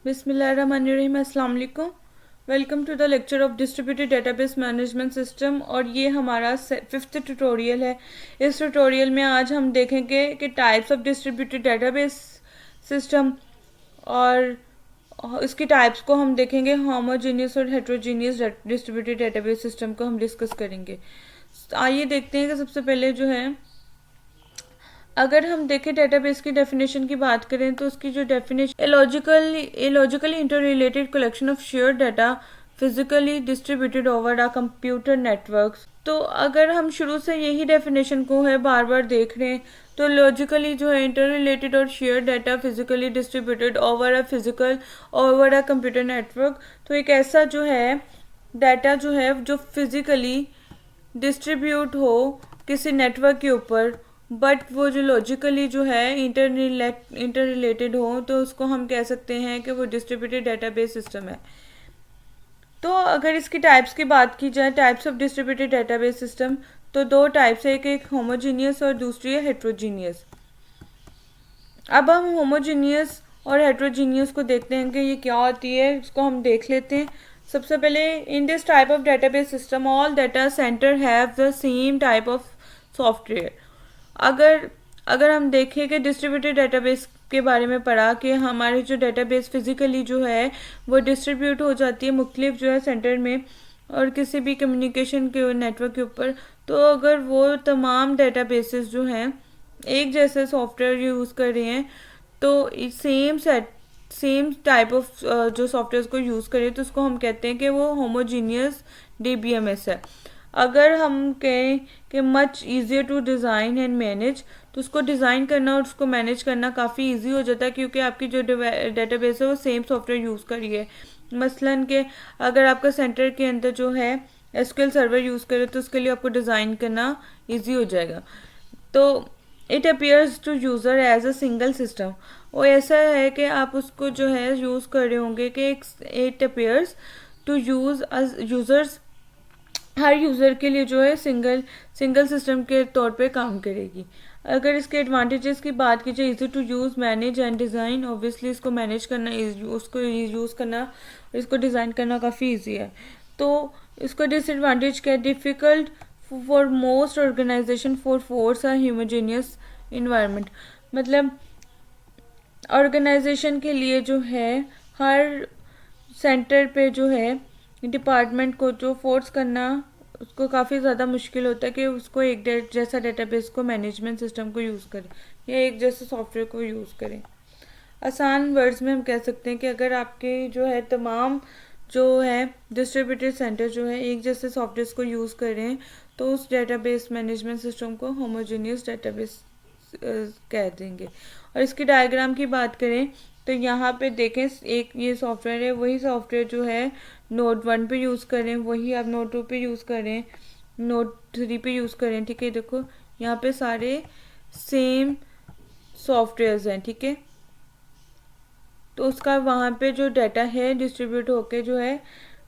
बिस्मिल्लाहिर्रहमानिर्रहीम, अस्सलाम वालेकुम। Welcome to the lecture of distributed database management system और ये हमारा 5th ट्यूटोरियल है। इस ट्यूटोरियल में आज हम देखेंगे कि types of distributed database system और इसकी टाइप्स को हम देखेंगे। होमोजीनियस और हेट्रोजीनियस डिस्ट्रीब्यूटेड डेटाबेस सिस्टम को हम डिस्कस करेंगे। आइए देखते हैं कि सबसे पहले जो है, अगर हम देखें डेटाबेस की डेफिनेशन की बात करें तो उसकी जो definition logically inter related collection of share data physically distributed over a computer network. तो अगर हम शुरू से यही डेफिनेशन को है बार बार देख रहे हैं तो लॉजिकली जो है इंटर रिलेटेड और share data physically distributed over a computer network. तो एक ऐसा जो है डाटा जो है जो फिजिकली डिस्ट्रीब्यूट हो किसी नेटवर्क के ऊपर, बट वो जो लॉजिकली जो है इंटर रिलेटेड हो, तो उसको हम कह सकते हैं कि वो डिस्ट्रीब्यूटेड डेटाबेस सिस्टम है। तो अगर इसकी टाइप्स की बात की जाए, types of distributed database system, तो दो टाइप्स है, एक होमोजीनियस और दूसरी है हेट्रोजीनियस। अब हम होमोजीनियस और हेट्रोजीनियस को देखते हैं कि ये क्या होती है, इसको हम देख लेते हैं। सबसे पहले, इन this type of database system all data centre have the same type of software. अगर अगर हम देखें कि डिस्ट्रीब्यूटेड डेटाबेस के बारे में पढ़ा कि हमारी जो डेटाबेस फिजिकली जो है वो डिस्ट्रीब्यूट हो जाती है मुख्तलिफ जो है सेंटर में और किसी भी कम्युनिकेशन के नेटवर्क के ऊपर, तो अगर वो तमाम डेटाबेसेस जो हैं एक जैसे सॉफ्टवेयर यूज़ कर रहे हैं तो सेम टाइप ऑफ जो सॉफ्टवेयर को यूज़ करें तो उसको हम कहते हैं कि वो होमोजीनियस डीबीएमएस है। अगर हम कहें कि much easier to design and manage, तो उसको डिज़ाइन करना और उसको मैनेज करना काफ़ी इजी हो जाता है क्योंकि आपकी जो डेटाबेस है वो सेम सॉफ्टवेयर यूज़ करिए। मसलन के अगर आपका सेंटर के अंदर जो है एसक्यूएल सर्वर यूज़ करे तो उसके लिए आपको डिज़ाइन करना इजी हो जाएगा। तो it appears to user as a single system, वो ऐसा है कि आप उसको जो है यूज़ कर रहे होंगे कि इट अपीयर्स टू यूज़र्स, हर यूज़र के लिए जो है सिंगल सिस्टम के तौर पे काम करेगी। अगर इसके एडवांटेजेस की बात की जाए, easy to use, manage and design, obviously इसको मैनेज करना, उसको यूज़ करना, इसको डिज़ाइन करना काफ़ी इजी है। तो इसका डिसएडवांटेज क्या है? Difficult for most organization for force a homogeneous environment. मतलब ऑर्गेनाइजेशन के लिए जो है हर सेंटर पे जो है डिपार्टमेंट को जो फोर्स करना उसको काफ़ी ज़्यादा मुश्किल होता है कि उसको एक जैसा डेटाबेस को मैनेजमेंट सिस्टम को यूज़ करें या एक जैसे सॉफ्टवेयर को यूज़ करें। आसान वर्ड्स में हम कह सकते हैं कि अगर आपके जो है तमाम जो है डिस्ट्रीब्यूटेड सेंटर जो है एक जैसे सॉफ्टवेयर को यूज़ कर रहे हैं तो उस डेटाबेस मैनेजमेंट सिस्टम को होमोजेनियस डेटाबेस कह देंगे। और इसकी डायग्राम की बात करें तो यहाँ पे देखें, एक ये सॉफ्टवेयर है, वही सॉफ्टवेयर जो है नोड 1 पे यूज़ करें, वही आप नोड 2 पे यूज़ करें, नोड 3 पे यूज़ करें। ठीक है, देखो यहाँ पे सारे सेम सॉफ्टवेयर्स हैं। ठीक है, तो उसका वहाँ पे जो डाटा है डिस्ट्रीब्यूट होके जो है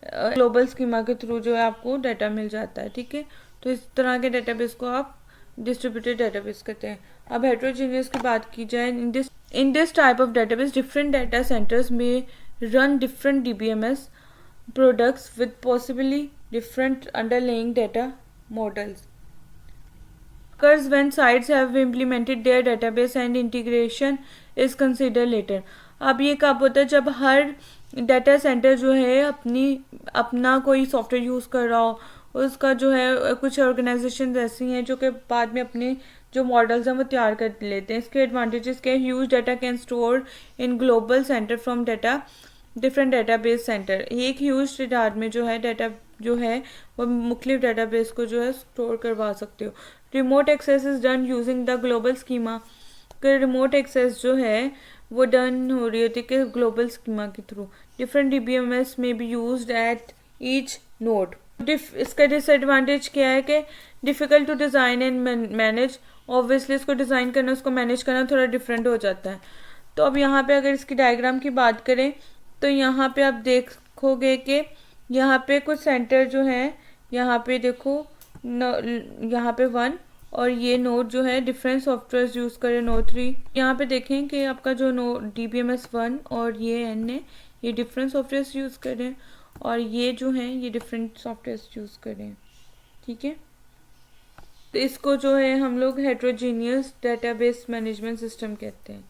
ग्लोबल स्कीमा के थ्रू जो है आपको डाटा मिल जाता है। ठीक है, तो इस तरह के डेटाबेस को आप डिस्ट्रीब्यूटेड डेटाबेस कहते हैं। अब हेट्रोजीनियस की बात की जाए, in this type of database different data centres में run different DBMS products with possibly different underlying data models. Occurs when sites have implemented their database and integration is considered later. अब ये कब होता है? जब हर डाटा सेंटर जो है अपना कोई सॉफ्टवेयर यूज़ कर रहा हो, उसका जो है कुछ ऑर्गेनाइजेशन ऐसी हैं जो कि बाद में अपने जो मॉडल्स हैं वो तैयार कर लेते हैं। इसके एडवांटेजेस क्या है? Huge data can store in global centre from data different database centre. एक ह्यूज तादाद में जो है डाटा जो है वो मुख्तलिफ डेटाबेस को जो है स्टोर करवा सकते हो। Remote access is done using the global schema. Remote access जो है वो डन हो रही होती है कि ग्लोबल स्कीमा के थ्रू। डिफरेंट डीबीएमएस में be used at each node. इसका डिसएडवांटेज क्या है कि difficult to design and manage, obviously इसको डिज़ाइन करना उसको मैनेज करना थोड़ा डिफरेंट हो जाता है। तो अब यहाँ पे अगर इसकी डायग्राम की बात करें तो यहाँ पे आप देखोगे कि यहाँ पे कुछ सेंटर जो हैं, यहाँ पे देखो यहाँ पे 1 और ये नोड जो है डिफरेंट सॉफ्टवेयर यूज़ करें नोड 3। यहाँ पे देखें कि आपका जो नोड DBMS1 और ये एन है ये डिफरेंट सॉफ्टवेयर यूज़ करें और ये जो हैं ये डिफरेंट सॉफ्टवेयर यूज़ करें। ठीक है, तो इसको जो है हम लोग हेट्रोजीनियस डेटाबेस मैनेजमेंट सिस्टम कहते हैं।